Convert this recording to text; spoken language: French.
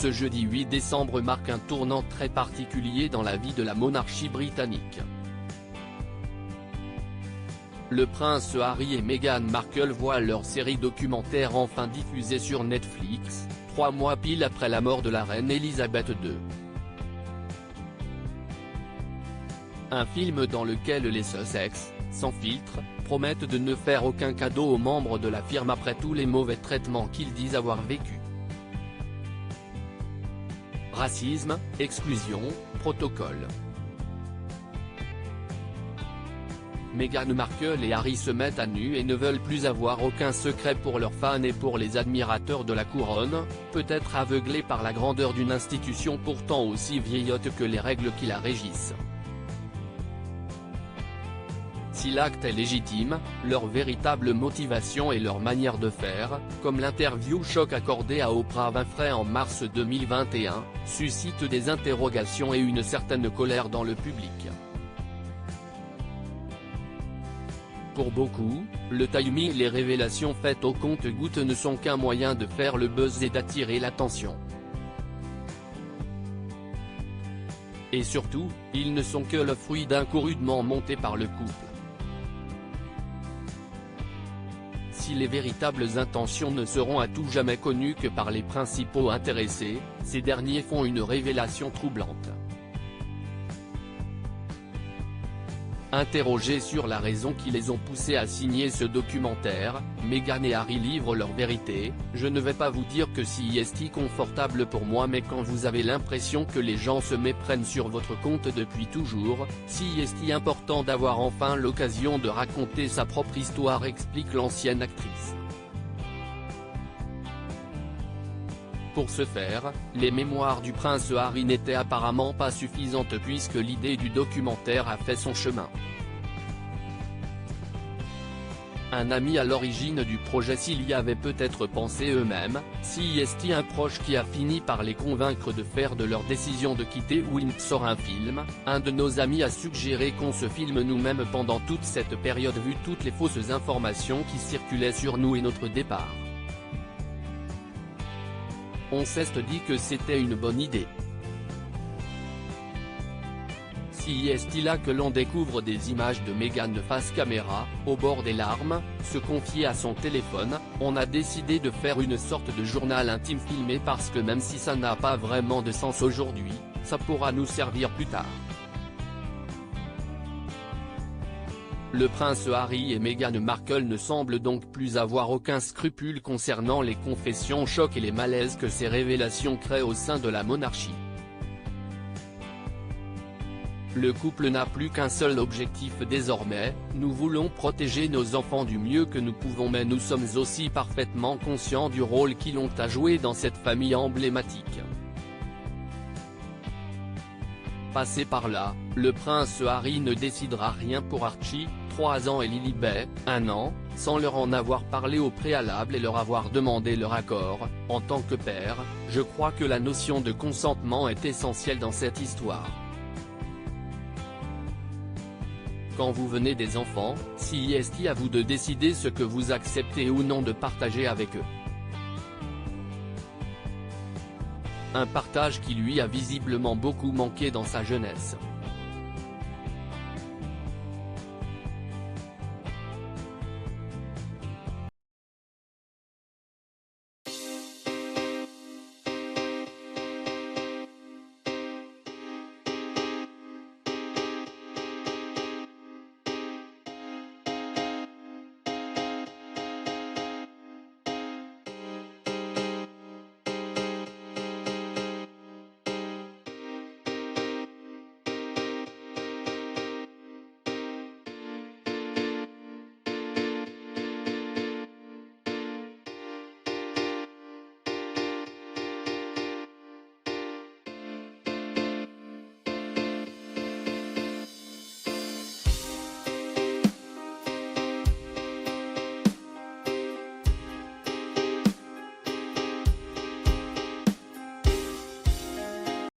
Ce jeudi 8 décembre marque un tournant très particulier dans la vie de la monarchie britannique. Le prince Harry et Meghan Markle voient leur série documentaire enfin diffusée sur Netflix, 3 mois pile après la mort de la reine Elisabeth II. Un film dans lequel les Sussex, sans filtre, promettent de ne faire aucun cadeau aux membres de la firme après tous les mauvais traitements qu'ils disent avoir vécus. Racisme, exclusion, protocole. Meghan Markle et Harry se mettent à nu et ne veulent plus avoir aucun secret pour leurs fans et pour les admirateurs de la couronne, peut-être aveuglés par la grandeur d'une institution pourtant aussi vieillotte que les règles qui la régissent. Si l'acte est légitime, leur véritable motivation et leur manière de faire, comme l'interview choc accordée à Oprah Winfrey en mars 2021, suscitent des interrogations et une certaine colère dans le public. Pour beaucoup, le timing et les révélations faites au compte-gouttes ne sont qu'un moyen de faire le buzz et d'attirer l'attention. Et surtout, ils ne sont que le fruit d'un coup rudement monté par le couple. Si les véritables intentions ne seront à tout jamais connues que par les principaux intéressés, ces derniers font une révélation troublante. Interrogés sur la raison qui les ont poussés à signer ce documentaire, Meghan et Harry livrent leur vérité. « Je ne vais pas vous dire que c'est confortable pour moi, mais quand vous avez l'impression que les gens se méprennent sur votre compte depuis toujours, c'est important d'avoir enfin l'occasion de raconter sa propre histoire », explique l'ancienne actrice. Pour ce faire, les mémoires du prince Harry n'étaient apparemment pas suffisantes puisque l'idée du documentaire a fait son chemin. Un ami à l'origine du projet s'il y avait peut-être pensé eux-mêmes, c'est un proche qui a fini par les convaincre de faire de leur décision de quitter Windsor un film. Un de nos amis a suggéré qu'on se filme nous-mêmes pendant toute cette période vu toutes les fausses informations qui circulaient sur nous et notre départ. On s'est dit que c'était une bonne idée. C'est là que l'on découvre des images de Meghan face caméra, au bord des larmes, se confier à son téléphone. On a décidé de faire une sorte de journal intime filmé parce que même si ça n'a pas vraiment de sens aujourd'hui, ça pourra nous servir plus tard. Le prince Harry et Meghan Markle ne semblent donc plus avoir aucun scrupule concernant les confessions chocs et les malaises que ces révélations créent au sein de la monarchie. Le couple n'a plus qu'un seul objectif désormais: nous voulons protéger nos enfants du mieux que nous pouvons, mais nous sommes aussi parfaitement conscients du rôle qu'ils ont à jouer dans cette famille emblématique. Passé par là, le prince Harry ne décidera rien pour Archie, 3 ans et Lilibet, 1 an, sans leur en avoir parlé au préalable et leur avoir demandé leur accord. En tant que père, je crois que la notion de consentement est essentielle dans cette histoire. Quand vous venez des enfants, c'est à vous de décider ce que vous acceptez ou non de partager avec eux. Un partage qui lui a visiblement beaucoup manqué dans sa jeunesse.